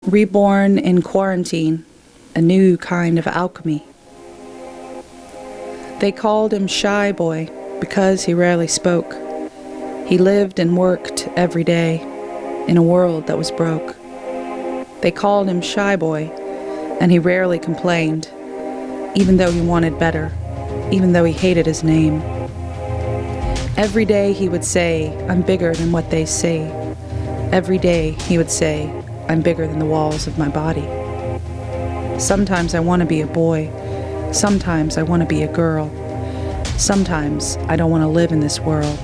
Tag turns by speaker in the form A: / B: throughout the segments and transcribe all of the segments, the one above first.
A: reborn in quarantine, a new kind of alchemy. They called him Shy Boy because he rarely spoke. He lived and worked every day in a world that was broke. They called him Shy Boy, and he rarely complained, even though he wanted better, even though he hated his name. Every day he would say, "I'm bigger than what they say." Every day he would say, "I'm bigger than the walls of my body." Sometimes I want to be a boy. Sometimes I want to be a girl. Sometimes I don't want to live in this world.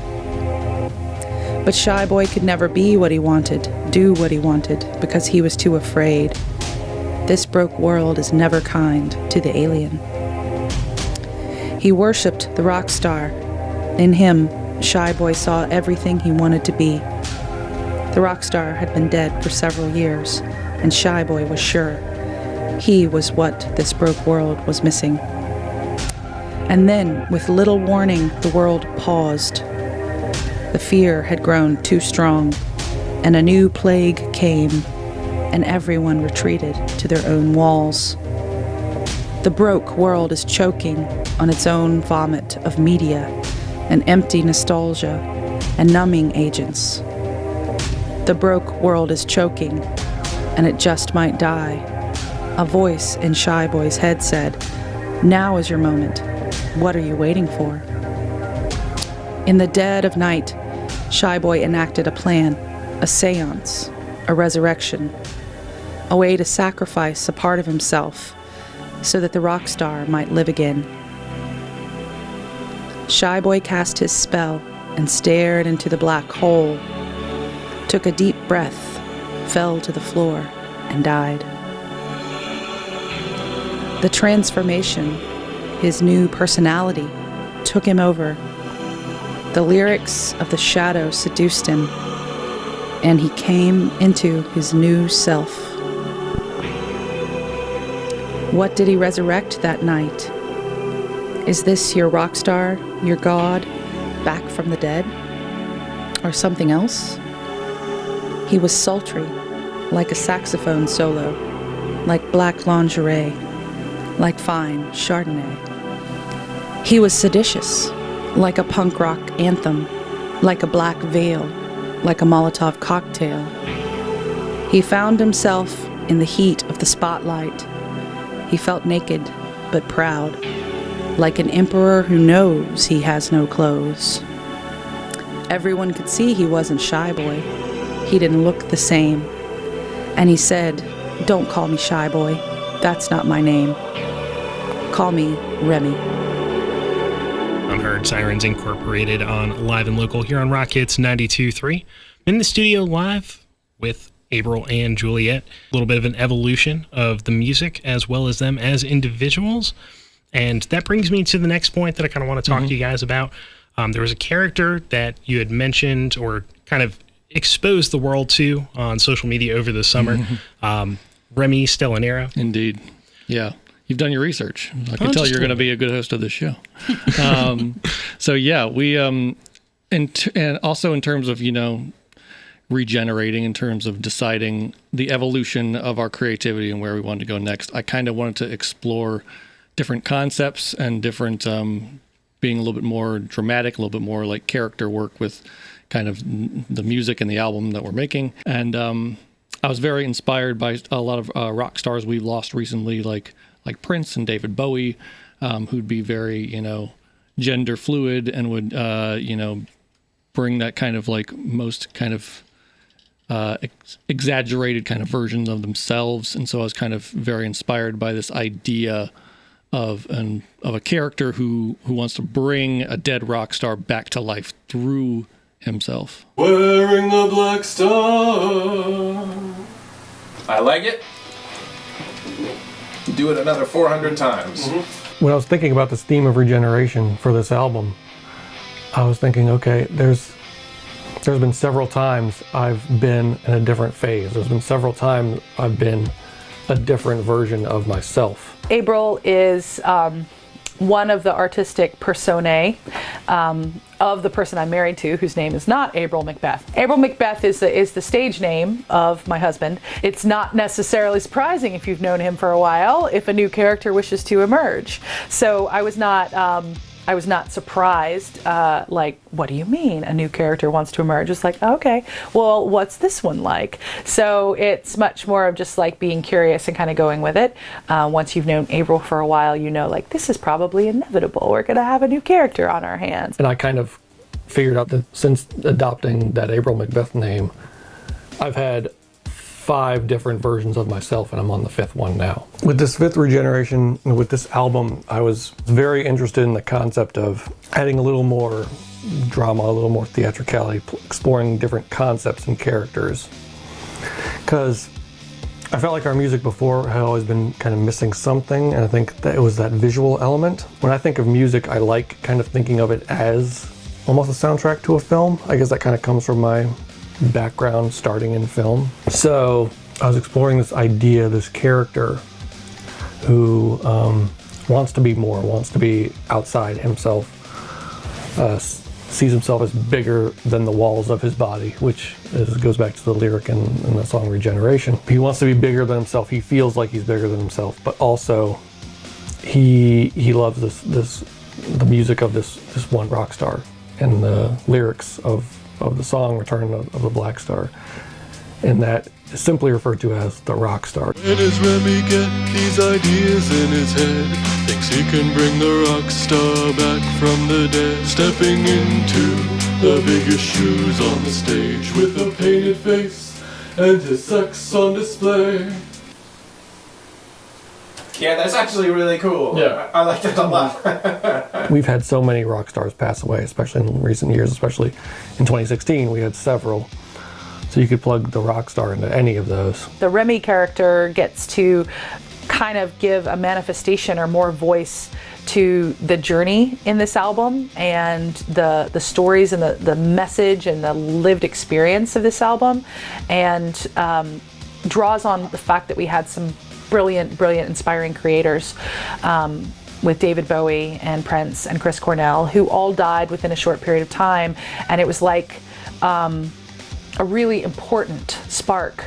A: But Shy Boy could never be what he wanted, do what he wanted, because he was too afraid. This broke world is never kind to the alien. He worshipped the Rockstar. In him, Shy Boy saw everything he wanted to be. The Rockstar had been dead for several years, and Shy Boy was sure he was what this broke world was missing. And then, with little warning, the world paused. The fear had grown too strong, and a new plague came, and everyone retreated to their own walls. The broke world is choking on its own vomit of media and empty nostalgia and numbing agents. The broke world is choking, and it just might die. A voice in Shy Boy's head said, "Now is your moment. What are you waiting for?" In the dead of night, Shy Boy enacted a plan, a seance, a resurrection, a way to sacrifice a part of himself so that the Rockstar might live again. Shy Boy cast his spell and stared into the black hole, took a deep breath, fell to the floor, and died. The transformation, his new personality, took him over. The lyrics of the shadow seduced him, and he came into his new self. What did he resurrect that night? Is this your Rockstar, your God, back from the dead? Or something else? He was sultry, like a saxophone solo, like black lingerie, like fine Chardonnay. He was seditious, like a punk rock anthem, like a black veil, like a Molotov cocktail. He found himself in the heat of the spotlight. He felt naked, but proud, like an emperor who knows he has no clothes. Everyone could see he wasn't Shy Boy. He didn't look the same. And he said, "Don't call me Shy Boy. That's not my name. Call me Remy."
B: Unheard Sirens Incorporated on Live and Local here on Rock Hits 92.3. In the studio live with Abrill and Juliet. A little bit of an evolution of the music as well as them as individuals. And that brings me to the next point that I kind of want to talk to you guys about. There was a character that you had mentioned or kind of exposed the world to on social media over the summer. Remy Stellanera.
C: Indeed. Yeah. You've done your research. I can tell you're going to be a good host of this show. So yeah, we, and also in terms of, regenerating, in terms of deciding the evolution of our creativity and where we wanted to go next, I kind of wanted to explore different concepts and different, being a little bit more dramatic, a little bit more like character work with kind of the music and the album that we're making. And I was very inspired by a lot of rock stars we've lost recently, like Prince and David Bowie, who'd be very, gender fluid and would, bring that kind of like most kind of exaggerated kind of versions of themselves. And so I was kind of very inspired by this idea of a character who wants to bring a dead rock star back to life through himself.
D: Wearing the black star. I like it. Do it another 400 times.
E: When I was thinking about this theme of regeneration for this album, I was thinking, okay, there's been several times I've been in a different phase. There's been several times I've been a different version of myself.
F: Abrill is
A: one of the artistic personae of the person I'm married to, whose name is not Abrill Macbeth. Abrill Macbeth is the stage name of my husband. It's not necessarily surprising if you've known him for a while if a new character wishes to emerge. So I was not surprised, like, what do you mean a new character wants to emerge? It's like, okay, well, what's this one like? So it's much more of just like being curious and kind of going with it. Once you've known Abrill for a while, you know, like, this is probably inevitable. We're going to have a new character on our hands.
E: And I kind of figured out that since adopting that Abrill Macbeth name, I've had 5 different versions of myself, and I'm on the 5th one now. With this 5th Regeneration, with this album, I was very interested in the concept of adding a little more drama, a little more theatricality, exploring different concepts and characters. Because I felt like our music before had always been kind of missing something, and I think that it was that visual element. When I think of music, I like kind of thinking of it as almost a soundtrack to a film. I guess that kind of comes from my background starting in film. So I was exploring this idea, this character who wants to be more, wants to be outside himself, sees himself as bigger than the walls of his body, which goes back to the lyric in the song Regeneration. He wants to be bigger than himself. He feels like he's bigger than himself, but also he loves the music of this one rock star and the lyrics of the song Return of the Black Star, and that is simply referred to as the rock star.
F: Where does Remy get these ideas in his head? Thinks he can bring the rock star back from the dead, stepping into the biggest shoes on the stage with a painted face and his sex on display.
D: Yeah, that's actually really cool.
C: Yeah.
D: I like that a lot.
E: We've had so many rock stars pass away, especially in recent years, especially in 2016 we had several. So you could plug the rock star into any of those.
A: The Remy character gets to kind of give a manifestation or more voice to the journey in this album and the stories and the message and the lived experience of this album, and draws on the fact that we had some brilliant, inspiring creators with David Bowie and Prince and Chris Cornell, who all died within a short period of time. And it was like a really important spark,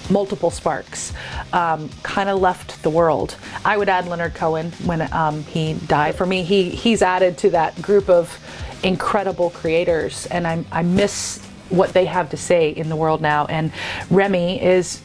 A: multiple sparks, kind of left the world. I would add Leonard Cohen when he died. For me, he's added to that group of incredible creators, and I miss what they have to say in the world now. And Remy is,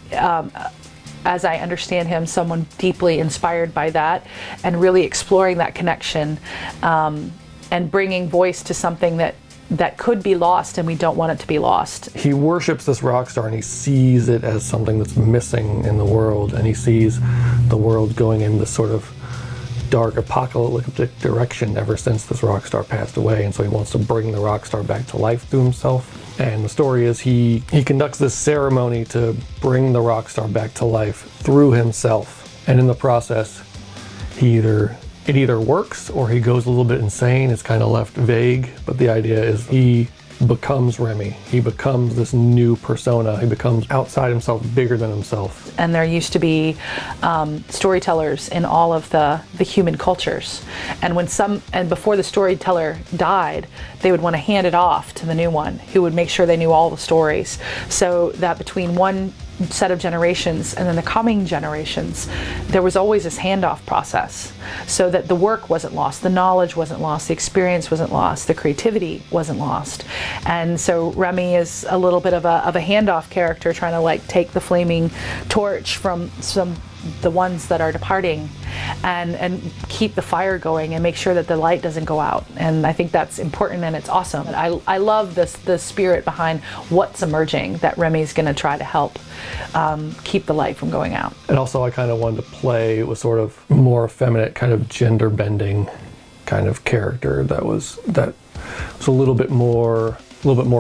A: as I understand him, someone deeply inspired by that and really exploring that connection and bringing voice to something that could be lost, and we don't want it to be lost.
E: He worships this rock star and he sees it as something that's missing in the world, and he sees the world going in this sort of dark apocalyptic direction ever since this rock star passed away, and so he wants to bring the rock star back to life through himself. And the story is he conducts this ceremony to bring the rock star back to life through himself, and in the process it either works or he goes a little bit insane. It's kind of left vague, but the idea is he becomes Remy. He becomes this new persona. He becomes outside himself, bigger than himself.
A: And there used to be storytellers in all of the human cultures. And before the storyteller died, they would want to hand it off to the new one, who would make sure they knew all the stories. So that between one set of generations and then the coming generations, there was always this handoff process, so that the work wasn't lost, the knowledge wasn't lost, the experience wasn't lost, the creativity wasn't lost. And so Remy is a little bit of a handoff character, trying to like take the flaming torch from the ones that are departing and keep the fire going and make sure that the light doesn't go out. And I think that's important, and it's awesome. I love the spirit behind what's emerging, that Remy's going to try to help keep the light from going out.
E: And also I kind of wanted to play with sort of more effeminate, kind of gender bending kind of character that was a little bit more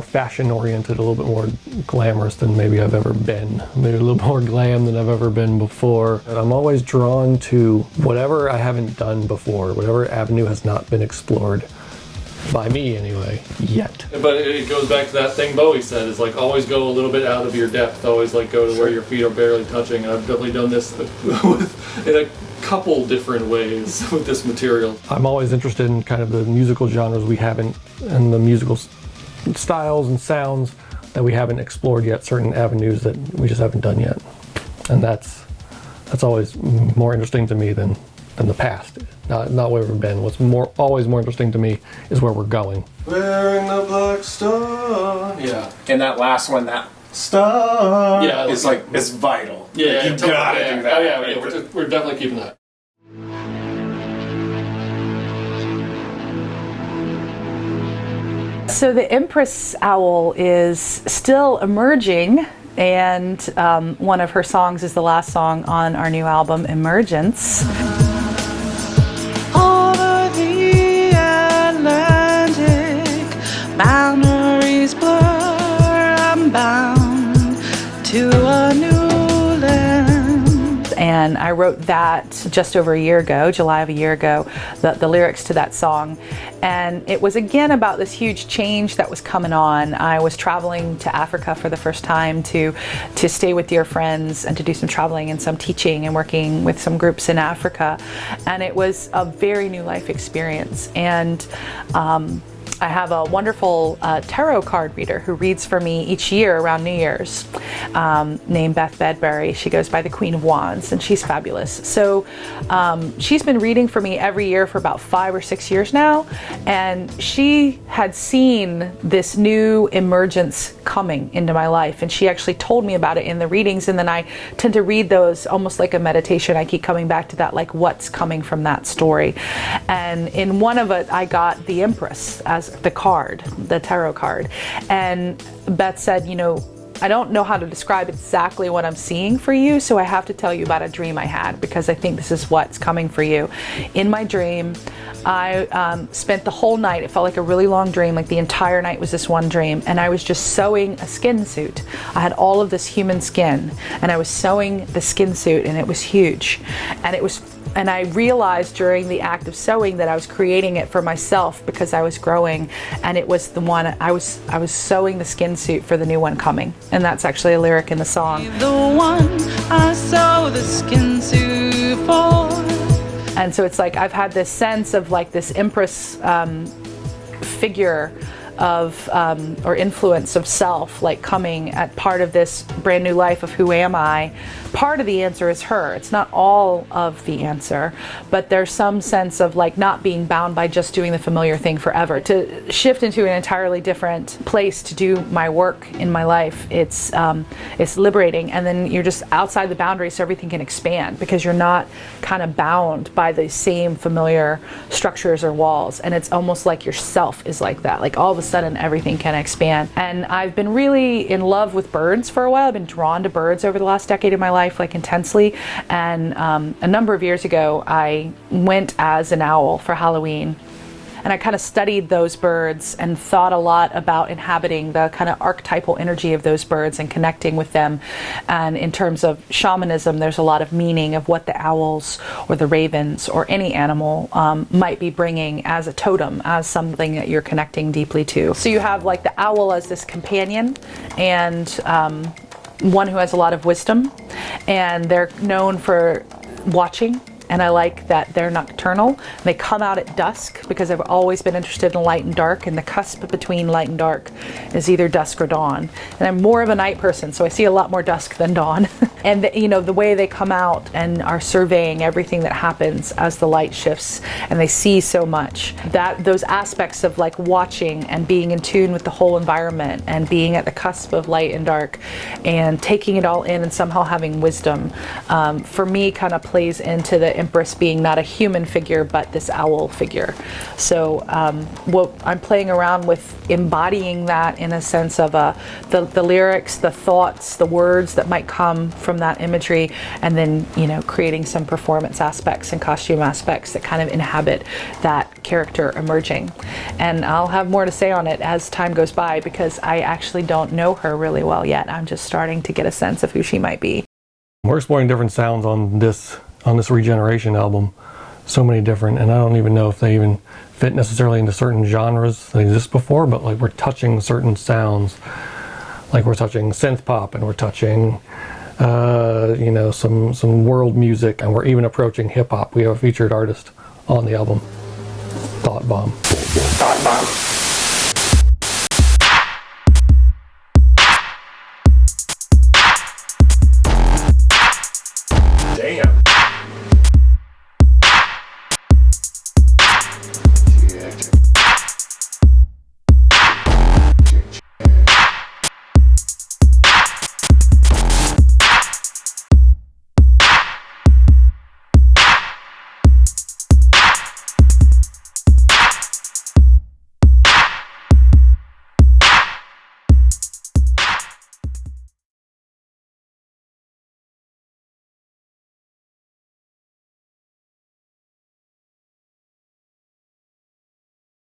E: fashion oriented, a little bit more glamorous than maybe I've ever been. Maybe a little more glam than I've ever been before. And I'm always drawn to whatever I haven't done before, whatever avenue has not been explored, by me anyway, yet.
C: But it goes back to that thing Bowie said, is like always go a little bit out of your depth, always like go to where your feet are barely touching. And I've definitely done this in a couple different ways with this material.
E: I'm always interested in kind of the musical genres we haven't, and the musical styles and sounds that we haven't explored yet, certain avenues that we just haven't done yet. And that's always more interesting to me than the past. Not where we've been. What's always more interesting to me is where we're going.
F: Wearing the black star.
C: Yeah.
D: And that last one, that star,
C: Yeah,
D: is like is vital.
C: Yeah,
D: Like, you
C: totally.
D: gotta do that.
C: Oh yeah, we're definitely keeping that.
A: So the Empress owl is still emerging, and one of her songs is the last song on our new album, Emergence. Over the Atlantic, boundaries blur, I'm bound to a new land. And I wrote that just over a year ago, July of a year ago, the lyrics to that song. And it was again about this huge change that was coming on. I was traveling to Africa for the first time to stay with dear friends and to do some traveling and some teaching and working with some groups in Africa. And it was a very new life experience. And I have a wonderful tarot card reader who reads for me each year around New Year's, named Beth Bedbury. She goes by the Queen of Wands, and she's fabulous. So she's been reading for me every year for about 5 or 6 years now, and she had seen this new emergence coming into my life, and she actually told me about it in the readings, and then I tend to read those almost like a meditation. I keep coming back to that, like what's coming from that story. And in one of it, I got the Empress as the card, the tarot card. And Beth said, you know, I don't know how to describe exactly what I'm seeing for you, so I have to tell you about a dream I had, because I think this is what's coming for you. In my dream, I spent the whole night, it felt like a really long dream, like the entire night was this one dream, and I was just sewing a skin suit. I had all of this human skin, and I was sewing the skin suit, and it was huge. And I realized during the act of sewing that I was creating it for myself because I was growing, and it was the one I was sewing the skin suit for the new one coming. And that's actually a lyric in the song. The one I sew the skin suit for. And so it's like I've had this sense of like this Empress figure of or influence of self, like coming at part of this brand new life of who am I. Part of the answer is her. It's not all of the answer, but there's some sense of like not being bound by just doing the familiar thing forever. To shift into an entirely different place to do my work in my life, it's liberating, and then you're just outside the boundaries, so everything can expand because you're not kind of bound by the same familiar structures or walls. And it's almost like yourself is like that. Like all of a sudden everything can expand. And I've been really in love with birds for a while. I've been drawn to birds over the last decade of my life, like intensely. And a number of years ago, I went as an owl for Halloween. And I kind of studied those birds and thought a lot about inhabiting the kind of archetypal energy of those birds and connecting with them. And in terms of shamanism, there's a lot of meaning of what the owls or the ravens or any animal might be bringing as a totem, as something that you're connecting deeply to. So you have like the owl as this companion, and one who has a lot of wisdom, and they're known for watching. And I like that they're nocturnal. They come out at dusk because I've always been interested in light and dark, and the cusp between light and dark is either dusk or dawn. And I'm more of a night person, so I see a lot more dusk than dawn. And the way they come out and are surveying everything that happens as the light shifts, and they see so much. Those aspects of like watching and being in tune with the whole environment and being at the cusp of light and dark and taking it all in and somehow having wisdom, for me kind of plays into the Empress being not a human figure but this owl figure. So I'm playing around with embodying that in a sense of the lyrics, the thoughts, the words that might come from that imagery, and then creating some performance aspects and costume aspects that kind of inhabit that character emerging. And I'll have more to say on it as time goes by, because I actually don't know her really well yet. I'm just starting to get a sense of who she might be.
E: We're exploring different sounds on this Regeneration album, so many different, and I don't even know if they even fit necessarily into certain genres that exist before, but like we're touching certain sounds, like we're touching synth pop, and we're touching you know, some world music, and we're even approaching hip hop. We have a featured artist on the album, ThoughtBomb.
D: ThoughtBomb.